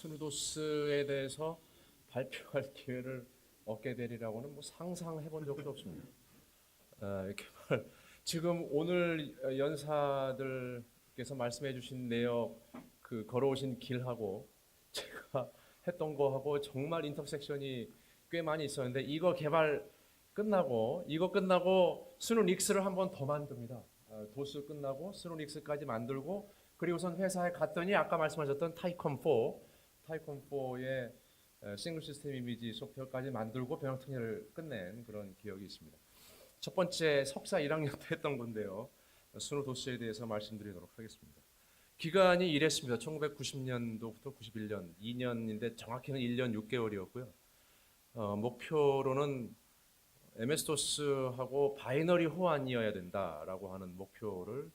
스누도스에 대해서 발표할 기회를 얻게 되리라고는 뭐 상상해 본 적도 없습니다. 이렇게 지금 오늘 연사들께서 말씀해 주신 내역, 그 걸어오신 길하고 제가 했던 거하고 정말 인터섹션이 꽤 많이 있었는데, 이거 끝나고 스누닉스를 한 번 더 만듭니다. 도스 끝나고 스누닉스까지 만들고, 그리고선 회사에 갔더니 아까 말씀하셨던 타이콘4의 싱글 시스템 이미지 소프트웨어까지 만들고 병역특례를 끝낸 그런 기억이 있습니다. 첫 번째 석사 1학년 때 했던 건데요. 스누도스에 대해서 말씀드리도록 하겠습니다. 기간이 이랬습니다. 1990년도부터 91년, 2년인데 정확히는 1년 6개월이었고요. 목표로는 MS-DOS하고 바이너리 호환이어야 된다라고 하는 목표를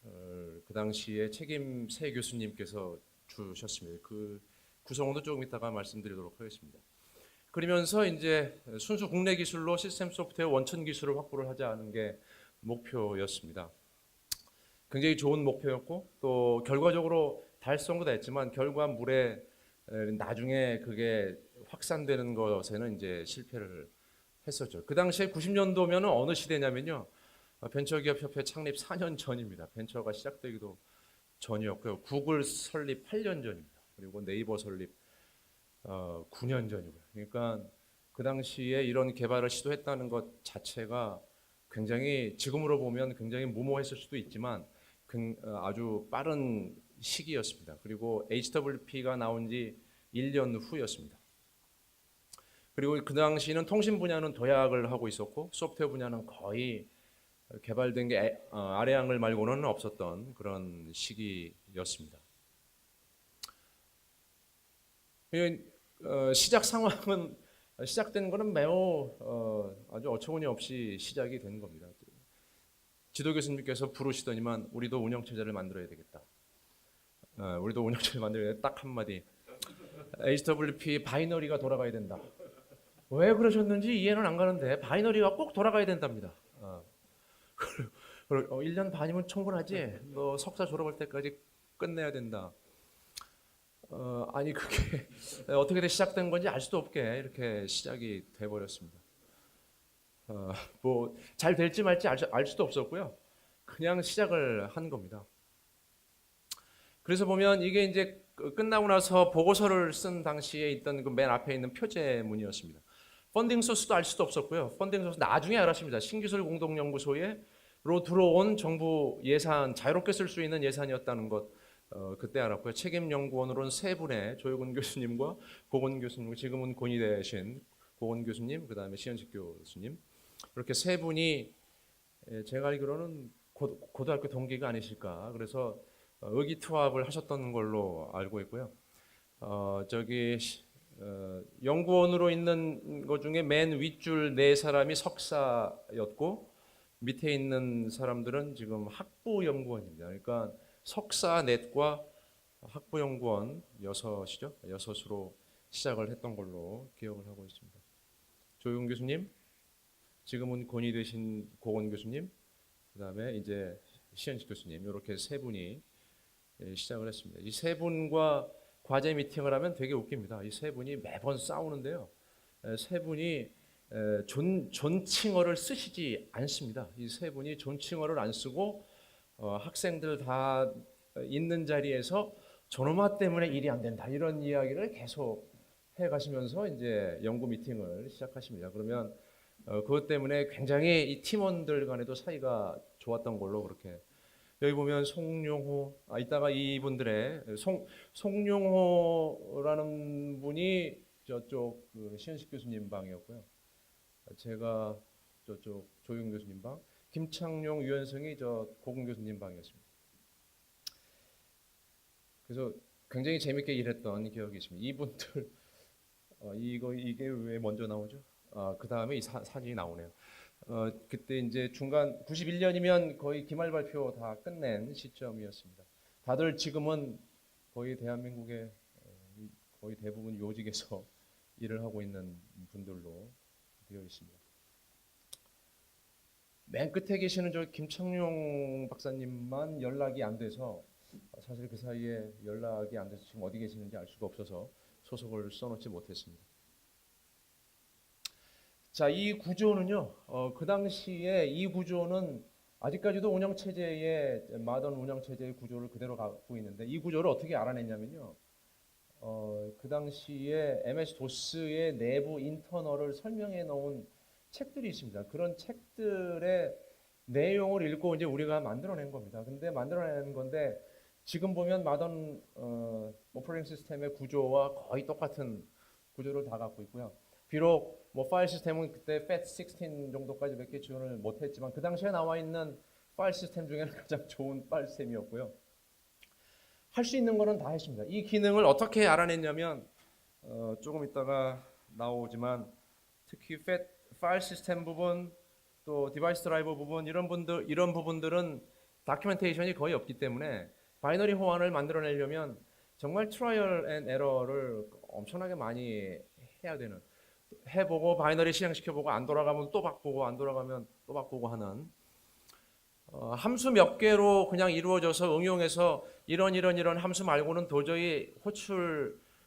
그 당시에 책임세 교수님께서 주셨습니다. 그 구성원도 조금 이따가 말씀드리도록 하겠습니다. 그러면서 이제 순수 국내 기술로 시스템 소프트웨어 원천 기술을 확보를 하자는 게 목표였습니다. 굉장히 좋은 목표였고, 또 결과적으로 달성도 됐지만 결과물에 나중에 그게 확산되는 것에는 이제 실패를 했었죠. 그 당시에 90년도면 어느 시대냐면요, 벤처기업협회 창립 4년 전입니다. 벤처가 시작되기도 전이었고요. 구글 설립 8년 전입니다. 그리고 네이버 설립 9년 전이고요. 그러니까 그 당시에 이런 개발을 시도했다는 것 자체가 굉장히, 지금으로 보면 굉장히 무모했을 수도 있지만 아주 빠른 시기였습니다. 그리고 HWP가 나온 지 1년 후였습니다. 그리고 그 당시에는 통신 분야는 도약을 하고 있었고, 소프트웨어 분야는 거의 개발된 게 아래양을 말고는 없었던 그런 시기였습니다. 시작 상황은, 시작된 것은 매우 아주 어처구니 없이 시작이 된 겁니다. 지도 교수님께서 부르시더니만 우리도 운영체제를 만들어야 되겠다. 우리도 운영체제를 만들어야 되겠다. 딱 한마디. HWP 바이너리가 돌아가야 된다. 왜 그러셨는지 이해는 안 가는데 바이너리가 꼭 돌아가야 된답니다. 1년 반이면 충분하지. 너 석사 졸업할 때까지 끝내야 된다. 아니 그게 어떻게 시작된 건지 알 수도 없게 이렇게 시작이 돼버렸습니다. 뭐 잘 될지 말지 알 수도 없었고요. 그냥 시작을 한 겁니다. 그래서 보면 이게 이제 끝나고 나서 보고서를 쓴 당시에 있던 그 맨 앞에 있는 표제문이었습니다. 펀딩 소스도 알 수도 없었고요. 펀딩 소스 나중에 알았습니다. 신기술 공동연구소로 들어온 정부 예산, 자유롭게 쓸 수 있는 예산이었다는 것 그때 알았고요. 책임연구원으로는 세 분의 조효근 교수님과 고건 교수님, 지금은 곤이 되신 고건 교수님, 그 다음에 시현식 교수님, 이렇게 세 분이 제가 알기로는 고등학교 동기가 아니실까. 그래서 의기투합을 하셨던 걸로 알고 있고요. 연구원으로 있는 것 중에 맨 윗줄 네 사람이 석사였고, 밑에 있는 사람들은 지금 학부연구원입니다. 그러니까 석사 넷과 학부연구원 여섯이죠. 여섯으로 시작을 했던 걸로 기억을 하고 있습니다. 조용 교수님, 지금은 곤이 되신 고건 교수님, 그 다음에 이제 시현식 교수님, 이렇게 세 분이 시작을 했습니다. 이 세 분과 과제 미팅을 하면 되게 웃깁니다. 이 세 분이 매번 싸우는데요. 세 분이 존칭어를 쓰시지 않습니다. 이 세 분이 존칭어를 안 쓰고 학생들 다 있는 자리에서 저놈아 때문에 일이 안 된다, 이런 이야기를 계속 해가시면서 이제 연구 미팅을 시작하십니다. 그러면 그것 때문에 굉장히 이 팀원들 간에도 사이가 좋았던 걸로 그렇게. 여기 보면 송용호, 이따가 이분들의 송용호라는 분이 저쪽 그 시현식 교수님 방이었고요. 제가 저쪽 조용 교수님 방, 김창룡, 유현성이 저 고근 교수님 방이었습니다. 그래서 굉장히 재밌게 일했던 기억이 있습니다. 이분들 이게 왜 먼저 나오죠? 그 다음에 이 사진이 나오네요. 그때 이제 중간 91년이면 거의 기말 발표 다 끝낸 시점이었습니다. 다들 지금은 거의 대한민국의 거의 대부분 요직에서 일을 하고 있는 분들로 되어 있습니다. 맨 끝에 계시는 저 김창룡 박사님만 연락이 안 돼서 사실 그 사이에 연락이 안 돼서 지금 어디 계시는지 알 수가 없어서 소속을 써놓지 못했습니다. 자, 이 구조는요, 그 당시에 이 구조는 아직까지도 운영체제의, 마던 운영체제의 구조를 그대로 갖고 있는데, 이 구조를 어떻게 알아냈냐면요, 그 당시에 MS-DOS의 내부 인터널을 설명해 놓은 책들이 있습니다. 그런 책들의 내용을 읽고 이제 우리가 만들어낸 겁니다. 근데 만들어낸 건데, 지금 보면 마던 오퍼레이팅 시스템의 구조와 거의 똑같은 구조를 다 갖고 있고요. 비록 뭐 파일 시스템은 그때 FAT16 정도까지 몇 개 지원을 못했지만 그 당시에 나와 있는 파일 시스템 중에는 가장 좋은 파일 시스템이었고요. 할 수 있는 거는 다 했습니다. 이 기능을 어떻게 알아냈냐면 조금 있다가 나오지만 특히 FAT 파일 시스템 부분 또 디바이스 드라이버 부분 이런 부분들은 다큐멘테이션이 거의 없기 때문에 바이너리 호환을 만들어내려면 정말 트라이얼 앤 에러를 엄청나게 많이 해야 되는, 해보고 바이너리 실행시켜보고 안 돌아가면 또 바꾸고 안 돌아가면 또 바꾸고 하는 함수 몇 개로 그냥 이루어져서 응용해서 이런 함수 말고는 도저히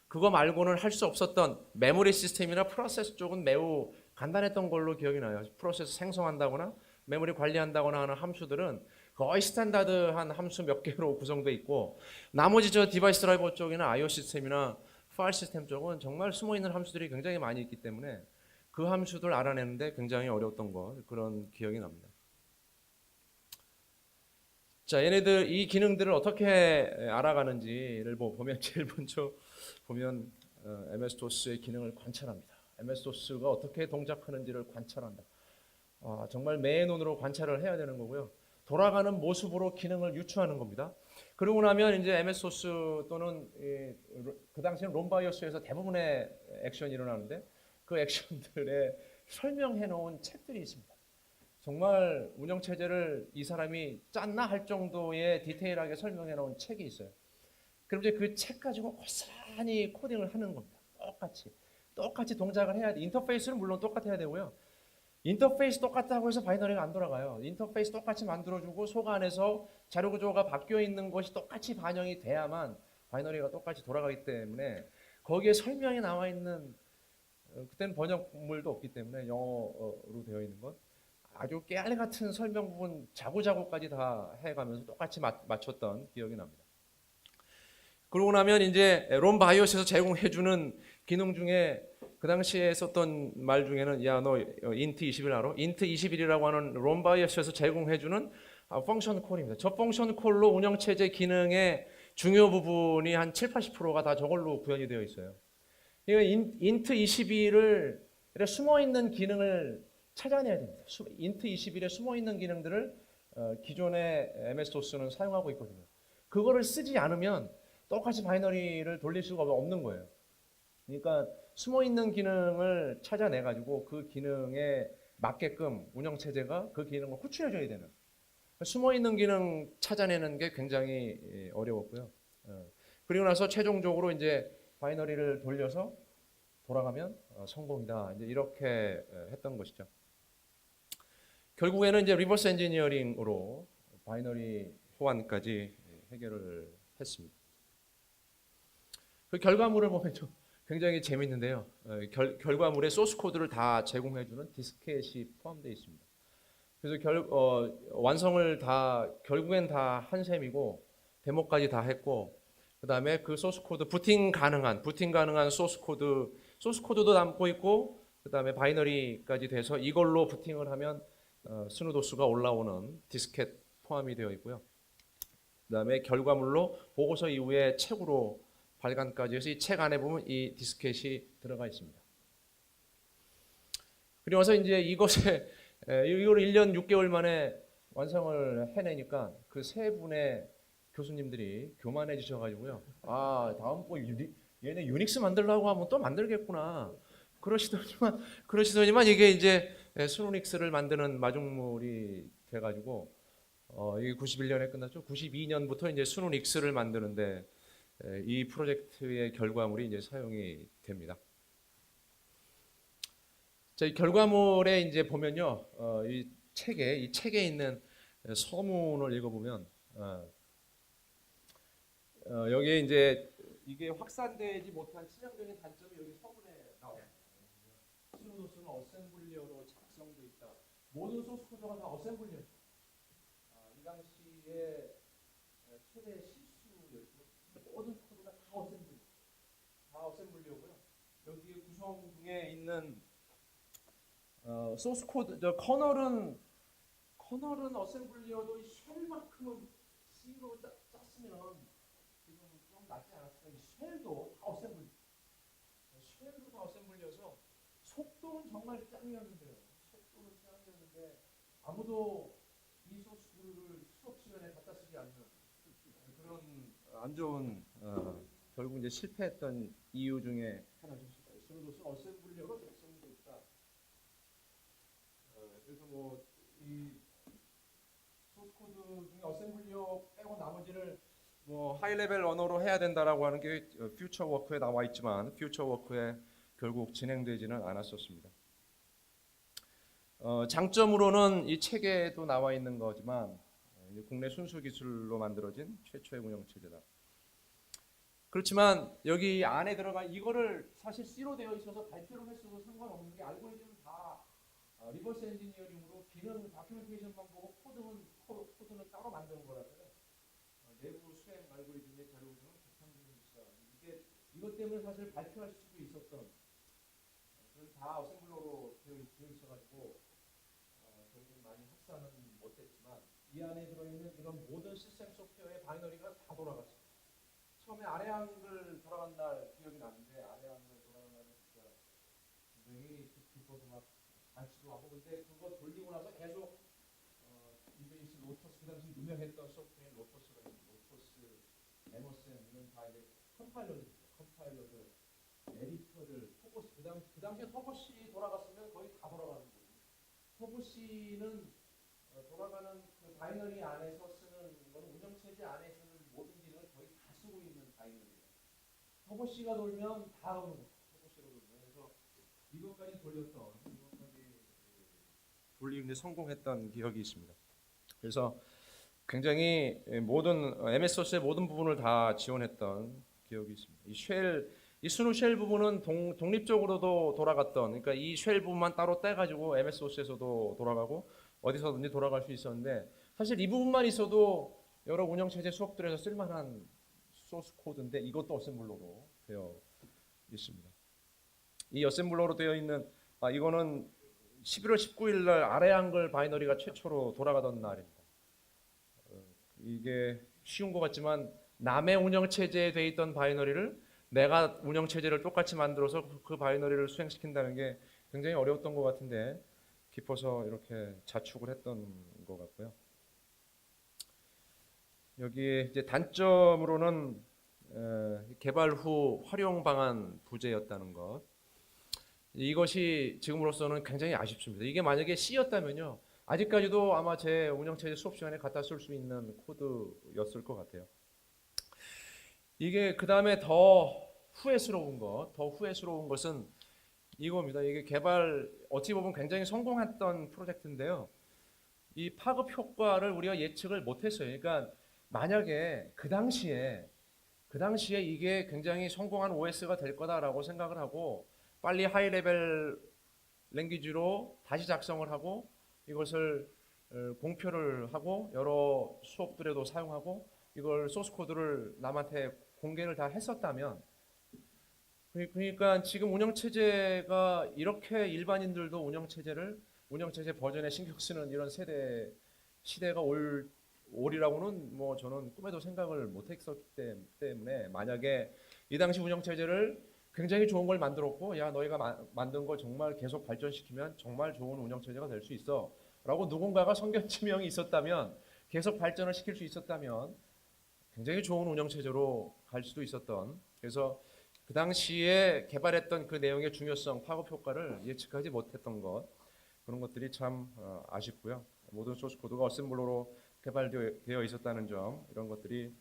그거 말고는 할 수 없었던 메모리 시스템이나 프로세스 쪽은 매우 간단했던 걸로 기억이 나요. 프로세스 생성한다거나 메모리 관리한다거나 하는 함수들은 거의 스탠다드한 함수 몇 개로 구성되어 있고, 나머지 저 디바이스 드라이버 쪽이나 IO 시스템이나 파일 시스템 쪽은 정말 숨어있는 함수들이 굉장히 많이 있기 때문에 그 함수들 알아내는데 굉장히 어려웠던 그런 기억이 납니다. 자, 얘네들 이 기능들을 어떻게 알아가는지를 보면 제일 먼저 보면 MS-DOS의 기능을 관찰합니다. MS-DOS가 어떻게 동작하는지를 관찰한다. 정말 매의 눈으로 관찰을 해야 되는 거고요. 돌아가는 모습으로 기능을 유추하는 겁니다. 그러고 나면 이제 MS-DOS 또는 그 당시에는 롬바이오스에서 대부분의 액션이 일어나는데 그 액션들에 설명해 놓은 책들이 있습니다. 정말 운영체제를 이 사람이 짰나 할 정도의 디테일하게 설명해 놓은 책이 있어요. 그럼 이제 그 책 가지고 고스란히 코딩을 하는 겁니다. 똑같이 동작을 해야 돼. 인터페이스는 물론 똑같아야 되고요. 인터페이스 똑같다고 해서 바이너리가 안 돌아가요. 인터페이스 똑같이 만들어주고 속 안에서 자료 구조가 바뀌어 있는 것이 똑같이 반영이 돼야만 바이너리가 똑같이 돌아가기 때문에 거기에 설명이 나와 있는, 그때는 번역물도 없기 때문에 영어로 되어 있는 것, 아주 깨알 같은 설명 부분 자고자고까지 다 해가면서 똑같이 맞췄던 기억이 납니다. 그러고 나면 이제 롬바이오스에서 제공해주는 기능 중에 그 당시에 썼던 말 중에는 야, 너 인트 21 알아? 인트 21이라고 하는 롬바이오스에서 제공해주는 펑션 콜입니다. 저 펑션 콜로 운영체제 기능의 중요 부분이 한 7, 80%가 다 저걸로 구현이 되어 있어요. 인트 21을 숨어있는 기능을 찾아내야 됩니다. 인트 21에 숨어있는 기능들을 기존의 MS-DOS는 사용하고 있거든요. 그거를 쓰지 않으면 똑같이 바이너리를 돌릴 수가 없는 거예요. 그러니까 숨어있는 기능을 찾아내가지고 그 기능에 맞게끔 운영체제가 그 기능을 호출해줘야 되는, 숨어있는 기능 찾아내는 게 굉장히 어려웠고요. 그리고 나서 최종적으로 이제 바이너리를 돌려서 돌아가면 성공이다. 이제 이렇게 했던 것이죠. 결국에는 이제 리버스 엔지니어링으로 바이너리 호환까지 해결을 했습니다. 그 결과물을 보면 좀 굉장히 재밌는데요. 결과물에 소스 코드를 다 제공해주는 디스켓이 포함되어 있습니다. 그래서 완성을 결국엔 다 한 셈이고 데모까지 다 했고, 그 다음에 그 소스 코드 부팅 가능한 소스 코드도 담고 있고, 그 다음에 바이너리까지 돼서 이걸로 부팅을 하면 스누도스가 올라오는 디스켓 포함이 되어 있고요. 그 다음에 결과물로 보고서 이후에 책으로 발간까지 해서 이 책 안에 보면 이 디스켓이 들어가 있습니다. 그리고 나서 이제 이걸 1년 6개월 만에 완성을 해내니까 그 세 분의 교수님들이 교만해지셔가지고요. 다음 거 얘네 유닉스 만들려고 하면 또 만들겠구나. 그러시더니만 이게 이제 스누닉스를 만드는 마중물이 돼가지고 이게 91년에 끝났죠. 92년부터 이제 스누닉스를 만드는데 이 프로젝트의 결과물이 이제 사용이 됩니다. 자, 이 결과물에 이제 보면요, 이 책에 있는 서문을 읽어보면 여기에 이제 이게 확산되지 못한 치명적인 단점이 여기 서문에 나와요. 스노도스는 어셈블리어로 작성돼 있다. 모든 소스 코드가 다 어셈블리였죠. 이 당시에 최대 실수였죠. 모든 코드가 다 어셈블리어고요. 여기 구성에 있는 소스 코드, 커널은 어셈블리어도 이 쉘만큼은 C로 짰으면 지금 좀 낫지 않았을까. 이 쉘도 다 어셈블리여서 속도는 정말 짱이었는데 아무도 이 소스 코드를 수업 시간에 갖다 쓰지 않는 그런 안 좋은 결국 이제 실패했던 이유 중에 하나죠. 스노도스 어셈블리어로 작성돼 있다. 그래서 뭐 이 소스 코드 중에 어셈블리어 빼고 나머지를 뭐 하이 레벨 언어로 해야 된다라고 하는 게 퓨처 워크에 나와 있지만 퓨처 워크에 결국 진행되지는 않았었습니다. 장점으로는 이 책에도 나와 있는 거지만 국내 순수 기술로 만들어진 최초의 운영 체제다. 그렇지만 여기 안에 들어간 이거를 사실 C로 되어 있어서 발표를 했어도 상관없는 게 알고리즘은 다 리버스 엔지니어링으로 B는 다큐멘테이션만 보고 코드는 따로 만드는 거라서요. 내부 수행 알고리즘의 자료구조는 개판적입니다. 이것 때문에 사실 발표할 수도 있었던 그런 다 어셈블러로 되어 있어가지고 결국 많이 확산은 못했지만 이 안에 들어있는 이런 모든 시스템 소프트웨어의 바이너리가 다 돌아갔어요. 처음에 아래 한글 돌아간 날 기억이 나는데 아래 한글 돌아간 날은 진짜 굉장히 기뻐서 막 잔치도 하고 근데 그거 돌리고 나서 계속 이베이스 로터스 그 당시 유명했던 소프트웨어 로터스가 있는 로터스, 에머슨 이런 다 이제 컴파일러들, 에디터들, 터보시 그 당시에 터보시 돌아갔으면 거의 다 돌아가는 거예요. 터보시는 돌아가는 그 바이너리 안에서 쓰는 거는 운영체제 안에 쓰는 모든 기능을 거의 다 쓰고 있는 바이너리예요. 터보시가 돌면 다 오는 거예요. 터보시로 돌면 그래서 이것까지 돌리는데 성공했던 기억이 있습니다. 그래서 굉장히 모든 MS-DOS의 모든 부분을 다 지원했던 기억이 있습니다. 이 스누 쉘 부분은 독립적으로도 돌아갔던, 그러니까 이 쉘 부분만 따로 떼가지고 MS-DOS에서도 돌아가고 어디서든지 돌아갈 수 있었는데 사실 이 부분만 있어도 여러 운영체제 수업들에서 쓸만한 소스 코드인데 이것도 어셈블러로 되어 있습니다. 이 어셈블러로 되어 있는 이거는 11월 19일 날 아래 한글 바이너리가 최초로 돌아가던 날입니다. 이게 쉬운 것 같지만 남의 운영체제에 되어 있던 바이너리를 내가 운영체제를 똑같이 만들어서 그 바이너리를 수행시킨다는 게 굉장히 어려웠던 것 같은데 기뻐서 이렇게 자축을 했던 것 같고요. 여기 이제 단점으로는 개발 후 활용 방안 부재였다는 것. 이것이 지금으로서는 굉장히 아쉽습니다. 이게 만약에 C였다면요. 아직까지도 아마 제 운영체제 수업 시간에 갖다 쓸 수 있는 코드였을 것 같아요. 이게 그 다음에 더 후회스러운 것은 이겁니다. 이게 개발 어찌 보면 굉장히 성공했던 프로젝트인데요. 이 파급 효과를 우리가 예측을 못했어요. 그러니까 만약에 그 당시에 이게 굉장히 성공한 OS가 될 거다라고 생각을 하고 빨리 하이 레벨 랭귀지로 다시 작성을 하고 이것을 공표를 하고 여러 수업들에도 사용하고 이걸 소스 코드를 남한테 공개를 다 했었다면 그러니까 지금 운영체제가 이렇게 일반인들도 운영체제 버전에 신경 쓰는 이런 시대가 올이라고는 뭐 저는 꿈에도 생각을 못 했었기 때문에 만약에 이 당시 운영체제를 굉장히 좋은 걸 만들었고 야 너희가 만든 거 정말 계속 발전시키면 정말 좋은 운영체제가 될 수 있어 라고 누군가가 선견지명이 있었다면 계속 발전을 시킬 수 있었다면 굉장히 좋은 운영체제로 갈 수도 있었던 그래서 그 당시에 개발했던 그 내용의 중요성, 파급 효과를 예측하지 못했던 것 그런 것들이 참 아쉽고요. 모든 소스 코드가 어셈블러로 개발되어 있었다는 점 이런 것들이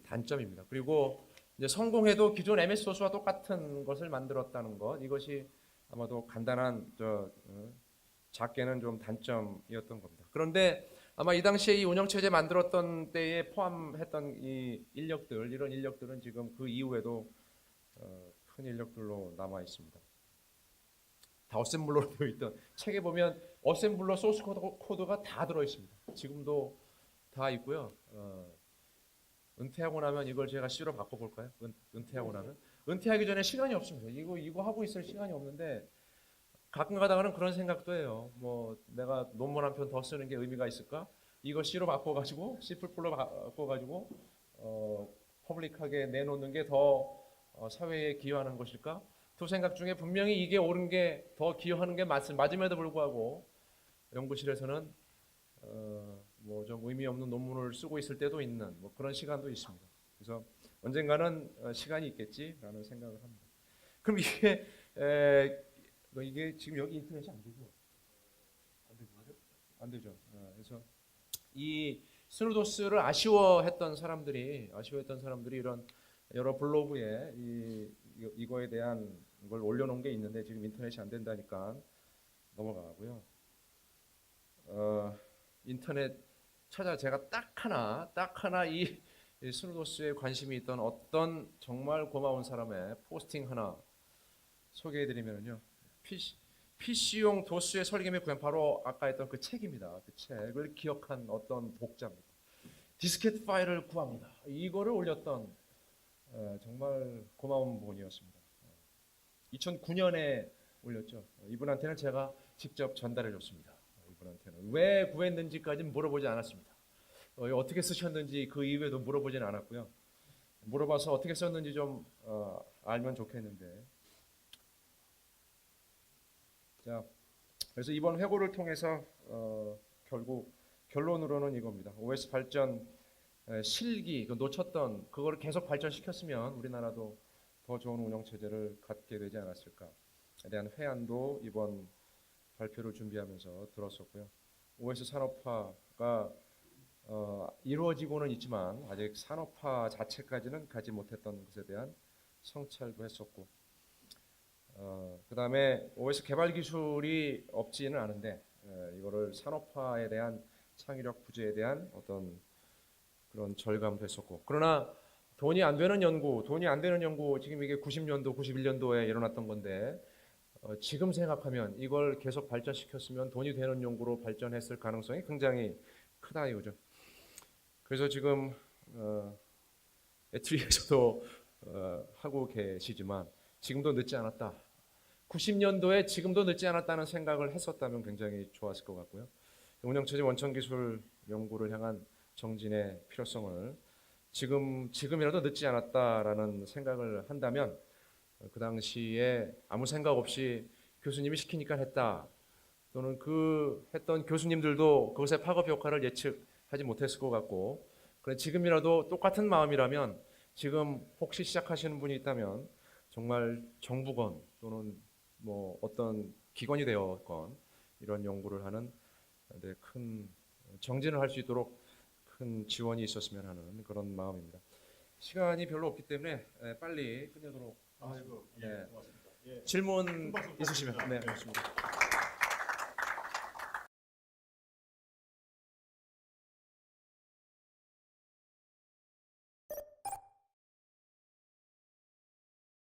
단점입니다. 그리고 이제 성공해도 기존 MS-DOS와 똑같은 것을 만들었다는 것 이것이 아마도 간단한 작게는 좀 단점이었던 겁니다. 그런데 아마 이 당시에 이 운영체제 만들었던 때에 포함했던 이 인력들, 이런 인력들은 지금 그 이후에도 큰 인력들로 남아 있습니다. 다 어셈블러로 되어 있던 책에 보면 어셈블러 소스 코드가 다 들어 있습니다. 지금도 다 있고요. 은퇴하고 나면 이걸 제가 C로 바꿔볼까요? 은퇴하고 나면 은퇴하기 전에 시간이 없습니다. 이거 하고 있을 시간이 없는데 가끔 가다가는 그런 생각도 해요. 뭐 내가 논문 한 편 더 쓰는 게 의미가 있을까? 이거 C로 바꿔가지고 C++로 바꿔가지고 퍼블릭하게 내놓는 게 더 사회에 기여하는 것일까? 두 생각 중에 분명히 이게 옳은 게 더 기여하는 게 맞음에도 불구하고 연구실에서는 뭐 좀 의미 없는 논문을 쓰고 있을 때도 있는 뭐 그런 시간도 있습니다. 그래서 언젠가는 시간이 있겠지라는 생각을 합니다. 그럼 이게 지금 여기 인터넷이 안 되죠? 안 되죠. 그래서 이 스누도스를 아쉬워했던 사람들이 이런 여러 블로그에 이거에 대한 걸 올려놓은 게 있는데 지금 인터넷이 안 된다니까 넘어가고요. 인터넷 제가 딱 하나 이 스누도스에 관심이 있던 어떤 정말 고마운 사람의 포스팅 하나 소개해드리면요. PC용 도스의 설계물 구현, 바로 아까 했던 그 책입니다. 그 책을 기억한 어떤 독자입니다. 디스켓 파일을 구합니다. 이거를 올렸던 정말 고마운 분이었습니다. 2009년에 올렸죠. 이분한테는 제가 직접 전달해 줬습니다. 이분한테는 왜 구했는지까지는 물어보지 않았습니다. 어떻게 쓰셨는지 그 이후에도 물어보지는 않았고요. 물어봐서 어떻게 썼는지 좀 알면 좋겠는데. 자, 그래서 이번 회고를 통해서 결국 결론으로는 이겁니다. OS 발전 실기 놓쳤던 그거를 계속 발전시켰으면 우리나라도 더 좋은 운영 체제를 갖게 되지 않았을까에 대한 회안도 이번 발표를 준비하면서 들었었고요. OS 산업화가 이루어지고는 있지만 아직 산업화 자체까지는 가지 못했던 것에 대한 성찰도 했었고, 그 다음에 OS 개발 기술이 없지는 않은데 이거를 산업화에 대한 창의력 부재에 대한 어떤 그런 절감도 했었고, 그러나 돈이 안 되는 연구 지금 이게 90년도, 91년도에 일어났던 건데 지금 생각하면 이걸 계속 발전시켰으면 돈이 되는 연구로 발전했을 가능성이 굉장히 크다 이거죠. 그래서 지금 애트리에서도 하고 계시지만 지금도 늦지 않았다. 90년도에 지금도 늦지 않았다는 생각을 했었다면 굉장히 좋았을 것 같고요. 운영체제 원천기술 연구를 향한 정진의 필요성을 지금이라도 늦지 않았다라는 생각을 한다면 그 당시에 아무 생각 없이 교수님이 시키니까 했다. 또는 그 했던 교수님들도 그것의 파급 효과를 예측하지 못했을 것 같고, 그래 지금이라도 똑같은 마음이라면 지금 혹시 시작하시는 분이 있다면 정말 정부건 또는 뭐 어떤 기관이 되었건 이런 연구를 하는 데 큰 정진을 할 수 있도록 큰 지원이 있었으면 하는 그런 마음입니다. 시간이 별로 없기 때문에 빨리 끝내도록 하겠습니다. 고맙습니다. 예. 질문 있으시면. 네, 고맙습니다.